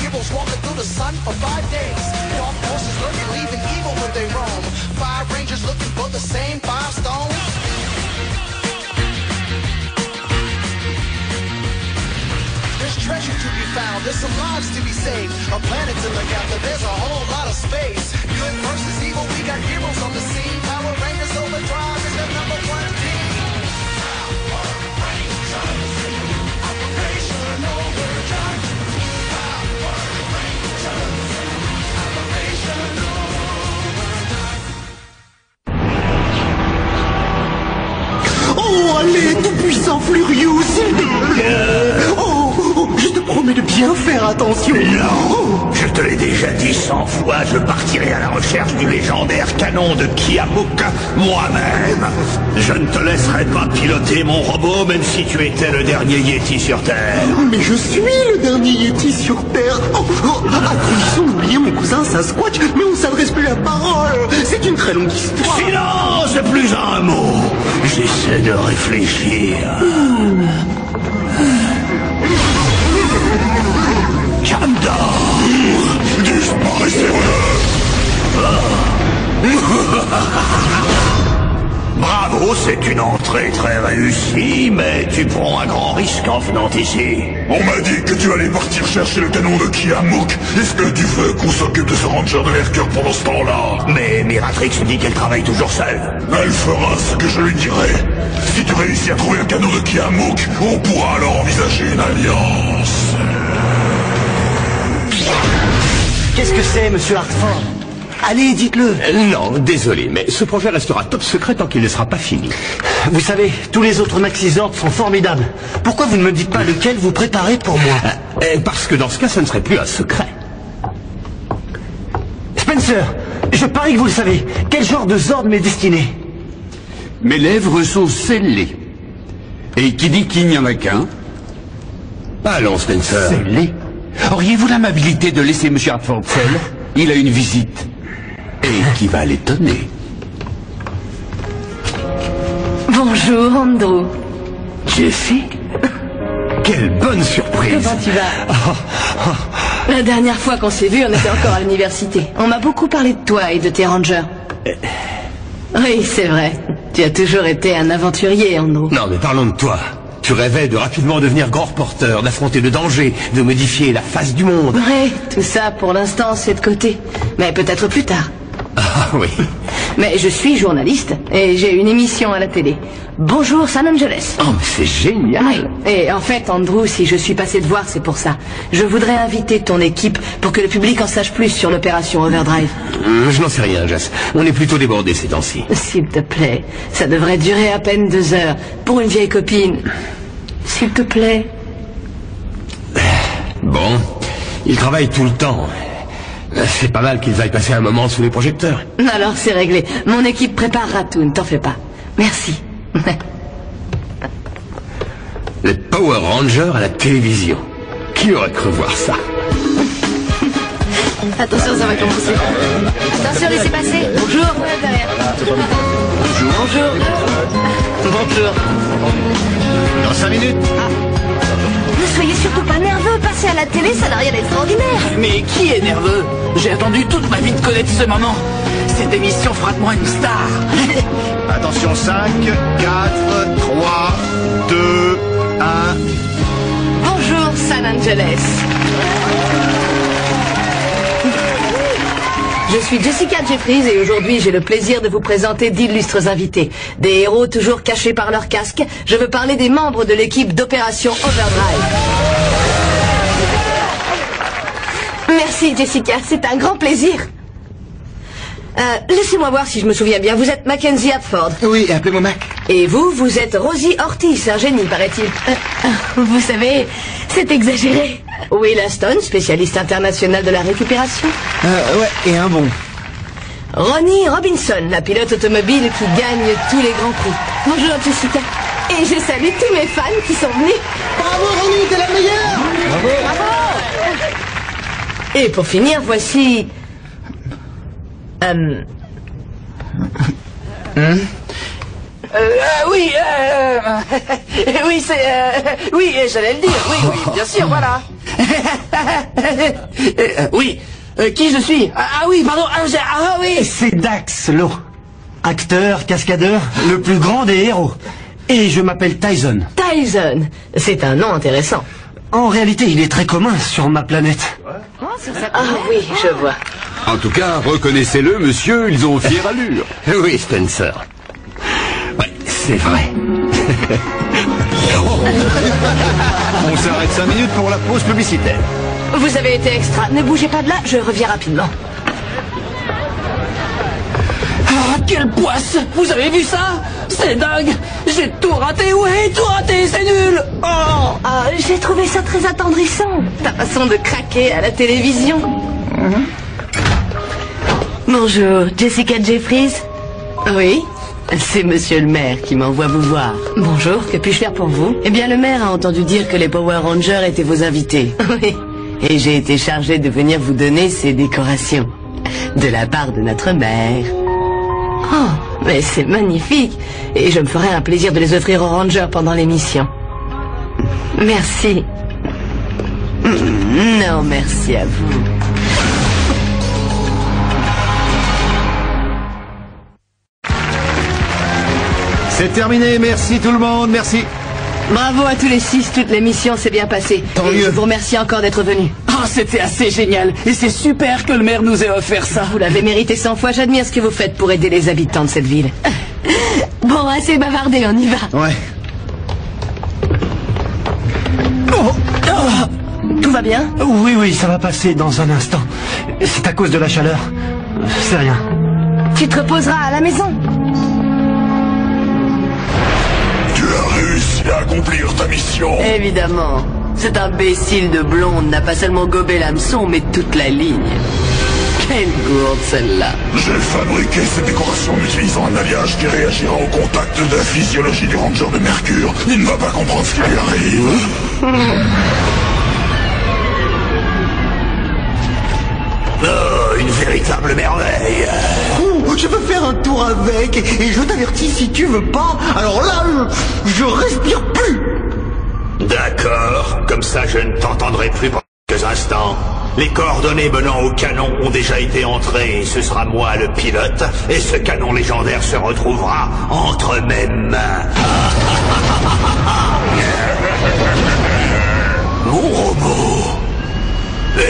heroes walking through the sun for 5 days. Dark forces lurking, leaving evil when they roam. 5 rangers looking for the same 5 stones. There's treasure to be found, there's some lives to be saved. A planet to look after, there's a whole lot of space. Good versus evil, we got heroes on the scene. Power Rangers Overdrive is the #1 team. Power Rangers, Operation Overdrive. Power Rangers, Operation Overdrive. Oh, allez, tout puissant Furious, s'il te plaît. Je te promets de bien faire attention. Non, je te l'ai déjà dit 100 fois, je partirai à la recherche du légendaire canon de Kiamuk moi-même. Je ne te laisserai pas piloter mon robot, même si tu étais le dernier Yeti sur Terre. Mais je suis le dernier Yeti sur Terre. À condition d'oublier mon cousin Sasquatch, mais on s'adresse plus la parole. C'est une très longue histoire. Silence, plus un mot. J'essaie de réfléchir. Jamdar, disparaissez-le. Bravo, c'est une entrée très réussie, mais tu prends un grand risque en venant ici. On m'a dit que tu allais partir chercher le canon de Kiamuk. Est-ce que tu veux qu'on s'occupe de ce ranger de Mercure pendant ce temps-là? Mais Miratrix dit qu'elle travaille toujours seule. Elle fera ce que je lui dirai. Si tu réussis à trouver un canon de Kiamuk, on pourra alors envisager une alliance. Qu'est-ce que c'est, monsieur Hartford? Allez, dites-le. Non, désolé, mais ce projet restera top secret tant qu'il ne sera pas fini. Vous savez, tous les autres Maxizords sont formidables. Pourquoi vous ne me dites pas lequel vous préparez pour moi? Parce que dans ce cas, ce ne serait plus un secret. Spencer, je parie que vous le savez. Quel genre de Zord m'est destiné? Mes lèvres sont scellées. Et qui dit qu'il n'y en a qu'un? Allons, Spencer. Scellé? Auriez-vous l'amabilité de laisser M. Hartford seul? Il a une visite. Et qui va l'étonner. Bonjour, Andrew. Jessie? Quelle bonne surprise. Comment tu vas? La dernière fois qu'on s'est vu, on était encore à l'université. On m'a beaucoup parlé de toi et de tes rangers. Oui, c'est vrai. Tu as toujours été un aventurier, Andrew. Non, mais parlons de toi. Tu rêvais de rapidement devenir grand reporter, d'affronter le danger, de modifier la face du monde. Oui, tout ça, pour l'instant, c'est de côté. Mais peut-être plus tard. Ah oui. Mais je suis journaliste et j'ai une émission à la télé. Bonjour San Angeles. Oh, mais c'est génial. Oui. Et en fait, Andrew, si je suis passé te voir, c'est pour ça. Je voudrais inviter ton équipe pour que le public en sache plus sur l'opération Overdrive. Je n'en sais rien, Jess. On est plutôt débordés ces temps-ci. S'il te plaît, ça devrait durer à peine 2 heures. Pour une vieille copine. S'il te plaît. Bon, il travaille tout le temps. C'est pas mal qu'ils aillent passer un moment sous les projecteurs. Alors c'est réglé. Mon équipe prépare Ratoon, t'en fais pas. Merci. Les Power Rangers à la télévision. Qui aurait cru voir ça? Attention, ça va commencer. Attention, laissez passer. Bonjour. Derrière. Bonjour. Bonjour. Bonjour. Dans 5 minutes. Ne soyez surtout pas nerveux. Passer à la télé, ça n'a rien d'extraordinaire. Mais qui est nerveux? J'ai attendu toute ma vie de connaître ce moment. Cette émission fera de moi une star. Attention, 5, 4, 3, 2, 1... Bonjour, San Angeles. Je suis Jessica Jeffries et aujourd'hui j'ai le plaisir de vous présenter d'illustres invités. Des héros toujours cachés par leur casque. Je veux parler des membres de l'équipe d'Opération Overdrive. Merci Jessica, c'est un grand plaisir. Laissez-moi voir si je me souviens bien. Vous êtes Mackenzie Hartford. Oui, appelez-moi Mac. Et vous êtes Rosie Ortiz, un génie, paraît-il. Vous savez, c'est exagéré. Will Aston, spécialiste international de la récupération. Ouais, et un bon. Ronnie Robinson, la pilote automobile qui gagne tous les grands prix. Bonjour Jessica. Et je salue tous mes fans qui sont venus. Bravo Ronnie, t'es la meilleure. Bravo. Bravo. Et pour finir, voici... Oui, c'est... oui, j'allais le dire, oui, bien sûr, voilà. Oui, qui je suis? Ah oui, pardon, ah oui. C'est Dax, Lo. Acteur, cascadeur, le plus grand des héros. Et je m'appelle Tyson. Tyson, c'est un nom intéressant. En réalité, il est très commun sur ma planète. Ah oui, je vois. En tout cas, reconnaissez-le, monsieur, ils ont fière allure. Oui, Spencer. Ouais, c'est vrai. On s'arrête 5 minutes pour la pause publicitaire. Vous avez été extra. Ne bougez pas de là, je reviens rapidement. Ah, quelle poisse! Vous avez vu ça? C'est dingue! J'ai tout raté, ouais, tout raté, c'est nul! Oh! Ah, j'ai trouvé ça très attendrissant. Ta façon de craquer à la télévision. Bonjour, Jessica Jeffries? Oui? C'est monsieur le maire qui m'envoie vous voir. Bonjour, que puis-je faire pour vous? Eh bien, le maire a entendu dire que les Power Rangers étaient vos invités. Oui. Et j'ai été chargé de venir vous donner ces décorations. De la part de notre maire. Oh, mais c'est magnifique. Et je me ferai un plaisir de les offrir aux Rangers pendant l'émission. Merci. Non, merci à vous. C'est terminé, merci tout le monde, merci. Bravo à tous les 6, toute l'émission s'est bien passée. Tant Et mieux. je vous remercie encore d'être venus. Ah, c'était assez génial! Et c'est super que le maire nous ait offert ça! Vous l'avez mérité 100 fois, j'admire ce que vous faites pour aider les habitants de cette ville. Bon, assez bavardé, on y va. Ouais. Tout va bien? Oui, oui, ça va passer dans un instant. C'est à cause de la chaleur. C'est rien. Tu te reposeras à la maison. Tu as réussi à accomplir ta mission. Évidemment. Cet imbécile de blonde n'a pas seulement gobé l'hameçon, mais toute la ligne. Quelle gourde, celle-là. J'ai fabriqué cette décoration en utilisant un alliage qui réagira au contact de la physiologie du Ranger de Mercure. Il ne va pas comprendre ce qui lui arrive. Oh, une véritable merveille. Oh, je veux faire un tour avec, et je t'avertis, si tu veux pas, alors là, je respire plus. D'accord, comme ça je ne t'entendrai plus pendant quelques instants. Les coordonnées menant au canon ont déjà été entrées, et ce sera moi le pilote, et ce canon légendaire se retrouvera entre mes mains. Mon robot.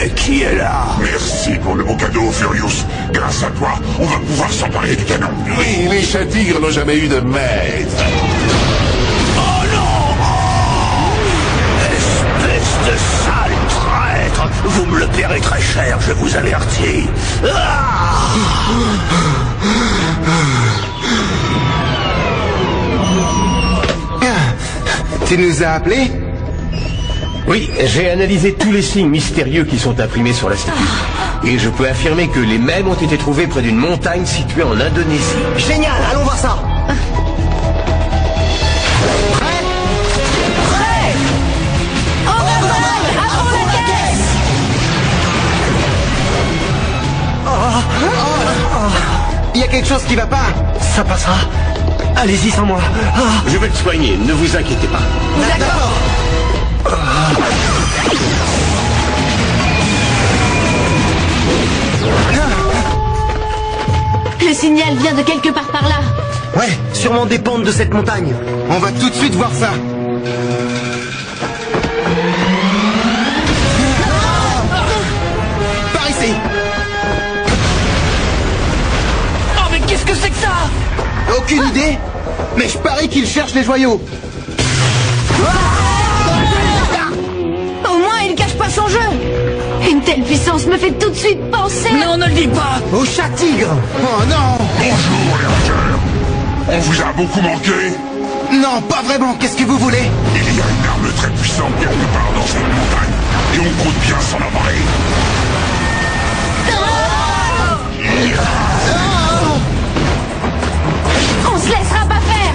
Et qui est là? Merci pour le beau cadeau, Furious. Grâce à toi, on va pouvoir s'emparer du canon. Oui, les chats tigres n'ont jamais eu de maître. Oh non! Espèce de sale traître! Vous me le paierez très cher, je vous avertis. Ah! Tu nous as appelés? Oui, j'ai analysé tous les signes mystérieux qui sont imprimés sur la statue. Et je peux affirmer que les mêmes ont été trouvés près d'une montagne située en Indonésie. Génial, allons voir ça. Prêt? Prêt? Il y a quelque chose qui va pas. Ça passera. Allez-y sans moi. Ah. Je vais te soigner, ne vous inquiétez pas. D'accord. Le signal vient de quelque part par là. Ouais, sûrement des pentes de cette montagne. On va tout de suite voir ça. Par ici. Oh, mais qu'est-ce que c'est que ça? Aucune idée, mais je parie qu'il cherche les joyaux. Au moins, il cache pas son jeu. Une telle puissance me fait tout de suite penser... Non, ne le dis pas. Au chat tigre. Oh non. Bonjour, les Rangers. On vous a beaucoup manqué. Non, pas vraiment, qu'est-ce que vous voulez? Il y a une arme très puissante quelque part dans cette montagne. Et on compte bien s'en emparer. On se laissera pas faire.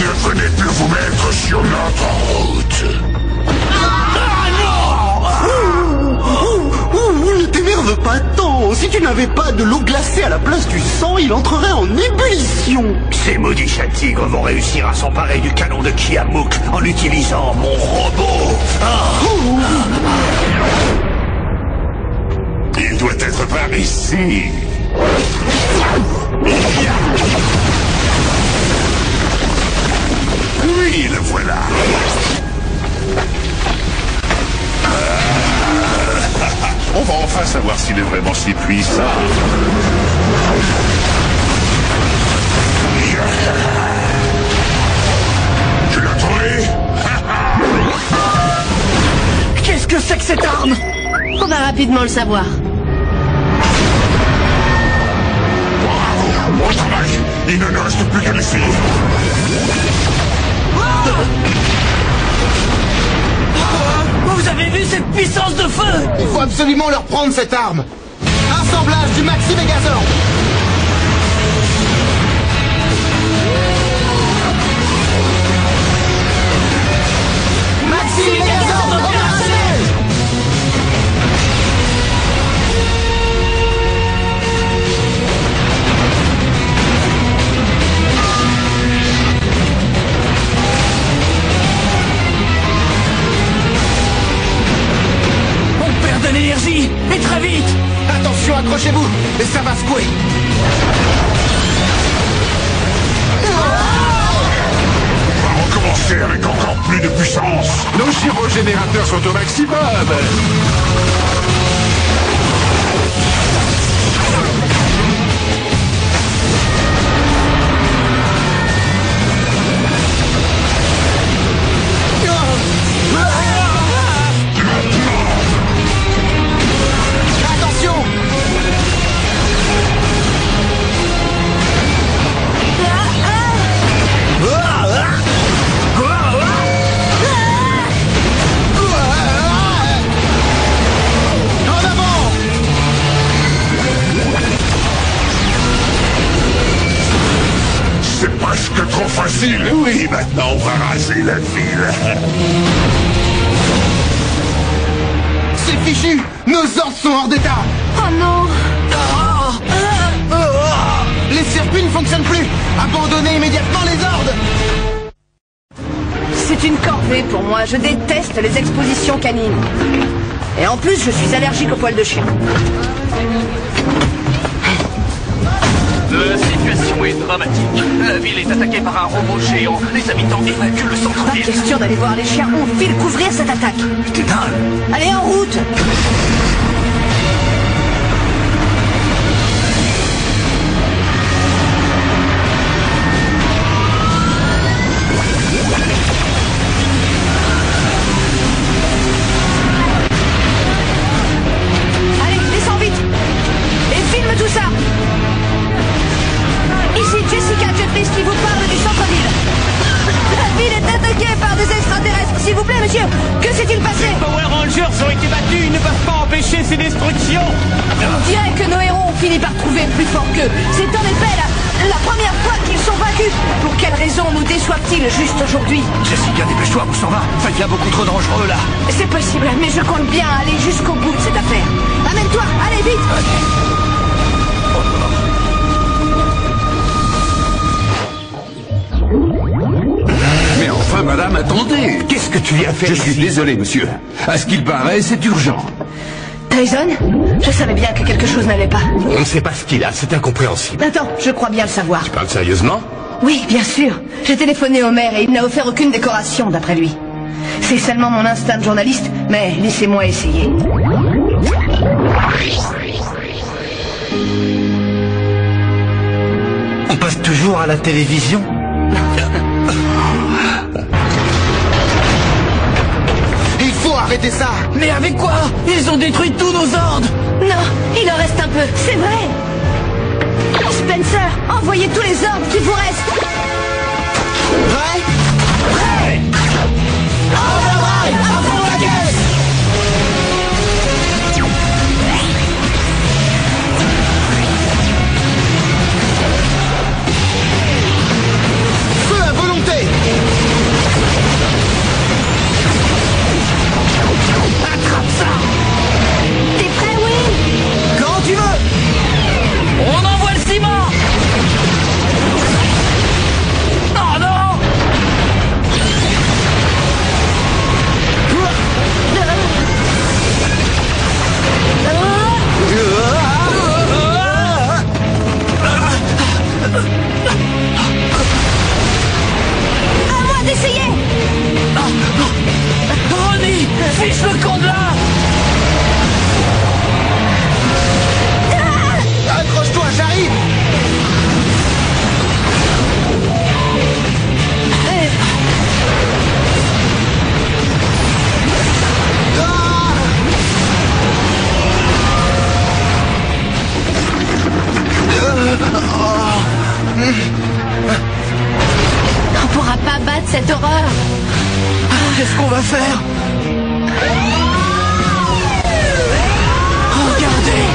mieux venez plus vous mettre sur notre route. Ne t'énerve pas tant. Si tu n'avais pas de l'eau glacée à la place du sang, il entrerait en ébullition. Ces maudits chats tigres vont réussir à s'emparer du canon de Kiamouk en utilisant mon robot. Il doit être par ici. Oui, le voilà. On va enfin savoir s'il est vraiment si puissant. Tu l'as trouvé? Qu'est-ce que c'est que cette arme? On va rapidement le savoir. Bon travail. Il ne nous reste plus qu'à l'essayer. Vous avez vu cette puissance de feu? Il faut absolument leur prendre cette arme. Assemblage du Maxi Megazord. Maxi Megazord opérationnel. On perd de l'énergie, et très vite. Attention, accrochez-vous, et ça va secouer. On va recommencer avec encore plus de puissance. Nos gyrogénérateurs sont au maximum. Attention. En avant. C'est presque trop facile. Oui, maintenant on va raser la ville. C'est fichu. Nos ordres sont hors d'état. Oh non! Les circuits ne fonctionnent plus. Abandonnez immédiatement les ordres. C'est une corvée pour moi. Je déteste les expositions canines. Et en plus, je suis allergique aux poils de chien. La situation est dramatique. La ville est attaquée par un robot géant. Les habitants évacuent le Pas centre-ville. question d'aller voir les chiens. On file couvrir cette attaque. T'es dingue. Allez, en route! Allez, descends vite! Et filme tout ça! Ici Jessica Jeffries qui vous parle du centre-ville. La ville est attaquée par des extraterrestres. S'il vous plaît, monsieur, que s'est-il passé? Power Rangers ont été battus. Ils ne peuvent pas empêcher ces destructions. On dirait que nos héros ont fini par trouver plus fort qu'eux. C'est en effet la première fois qu'ils sont vaincus. Pour quelle raison nous déçoivent-ils juste aujourd'hui? Jessica, dépêche-toi, on s'en va. Ça devient beaucoup trop dangereux là. C'est possible, mais je compte bien aller jusqu'au bout de cette affaire. Amène-toi, allez vite! Mais enfin, madame, attendez. Qu'est-ce que tu viens faire Je ici? suis désolé, monsieur. À ce qu'il paraît, c'est urgent. Tyson? Je savais bien que quelque chose n'allait pas. On ne sait pas ce qu'il a, c'est incompréhensible. Attends, je crois bien le savoir. Tu parles sérieusement? Oui, bien sûr. J'ai téléphoné au maire et il n'a offert aucune décoration, d'après lui. C'est seulement mon instinct de journaliste, mais laissez-moi essayer. On passe toujours à la télévision? Il faut arrêter ça. Mais avec quoi? Ils ont détruit tous nos ordres. Non, il en reste un peu, c'est vrai. Spencer, envoyez tous les ordres qu'il vous reste. Prêt? Prêt. Overdrive, à fond la caisse. Feu à volonté. cette horreur? Qu'est-ce qu'on va faire? Regardez!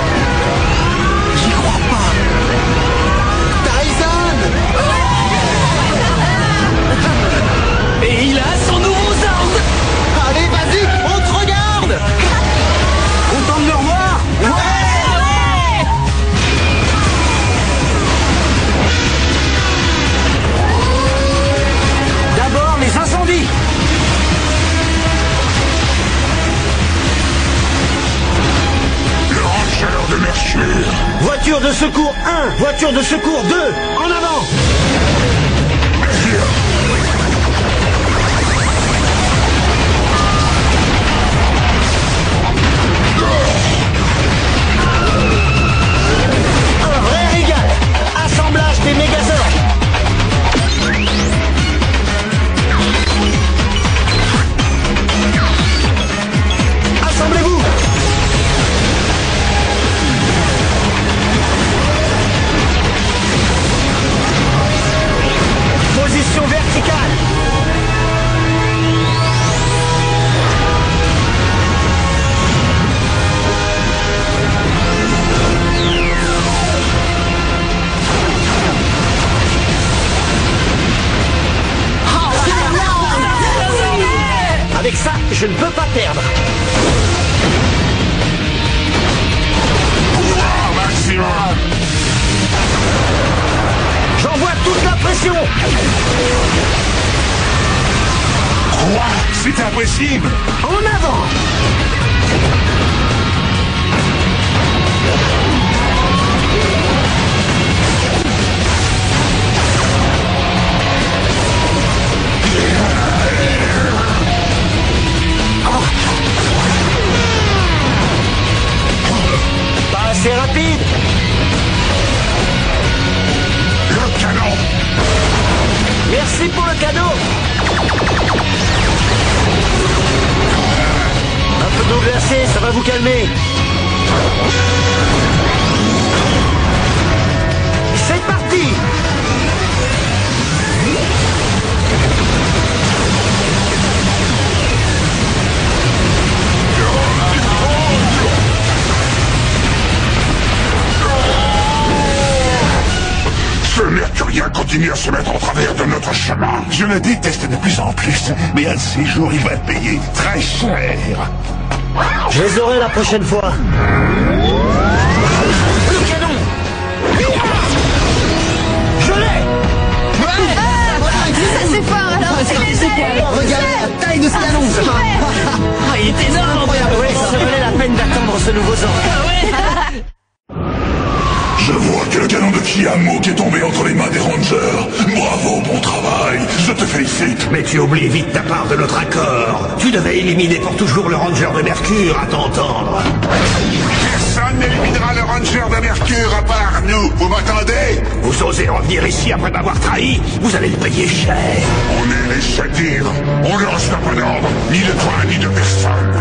J'y crois pas! Tyson! Et il a son nouveau Zord! Allez, vas-y, on te regarde! Content de le revoir? Ouais! D'abord, les incendies. Le Ranger de Mercure. Voiture de secours 1, voiture de secours 2, en avant. Un vrai régal. Assemblage des Mégazords. Assemblez-vous. Position verticale. Avec ça, je ne peux pas perdre. Pouvoir maximum. J'envoie toute la pression. Quoi? C'est impossible. En avant. Pas assez rapide. Le canon. Merci pour le cadeau. Un peu d'eau glacée, ça va vous calmer. C'est parti. Ce Mercurien continue à se mettre en travers de notre chemin. Je le déteste de plus en plus, mais un de ces jours, il va payer très cher. Je les aurai la prochaine fois. Le canon. Je l'ai. Ça c'est fort alors, Regarde la taille de ce canon! Ah, il est énorme! Oui, ça valait la peine d'attendre ce nouveau Zord. Je vois que le canon de Kiamuk est tombé entre les mains des Rangers. Bravo, bon travail. Je te félicite. Mais tu oublies vite ta part de notre accord. Tu devais éliminer pour toujours le Ranger de Mercure, à t'entendre. Personne n'éliminera le Ranger de Mercure à part nous. Vous m'entendez? Vous osez revenir ici après m'avoir trahi? Vous allez le payer cher. On est les Shaddir. On ne reçoit pas d'ordre, ni de toi, ni de personne.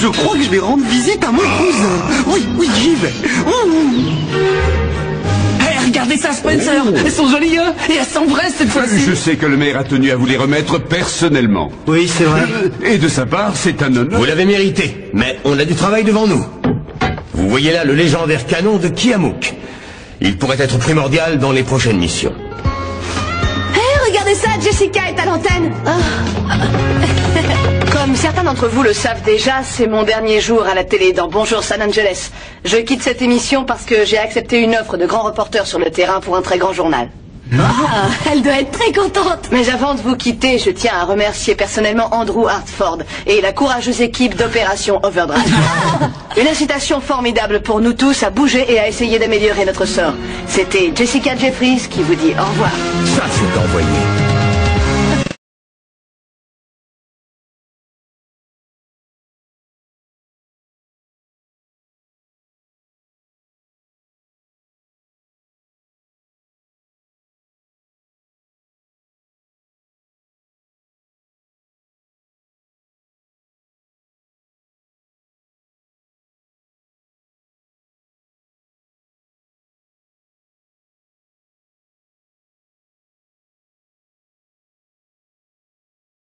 Je crois que je vais rendre visite à mon cousin. Oui, oui, j'y vais. Hey, regardez ça, Spencer! Elles sont jolies, hein? Et elles sont vraies cette fois-ci! Je sais que le maire a tenu à vous les remettre personnellement. Oui, c'est vrai. Et de sa part, c'est un honneur. Vous l'avez mérité, mais on a du travail devant nous. Vous voyez là le légendaire canon de Kiamuk. Il pourrait être primordial dans les prochaines missions. Hé, regardez ça, Jessica est à l'antenne. Comme certains d'entre vous le savent déjà, c'est mon dernier jour à la télé dans Bonjour San Angeles. Je quitte cette émission parce que j'ai accepté une offre de grand reporter sur le terrain pour un très grand journal. Ah, elle doit être très contente. Mais avant de vous quitter, je tiens à remercier personnellement Andrew Hartford et la courageuse équipe d'Opération Overdrive. Une incitation formidable pour nous tous à bouger et à essayer d'améliorer notre sort. C'était Jessica Jeffries qui vous dit au revoir. Ça, c'est envoyé.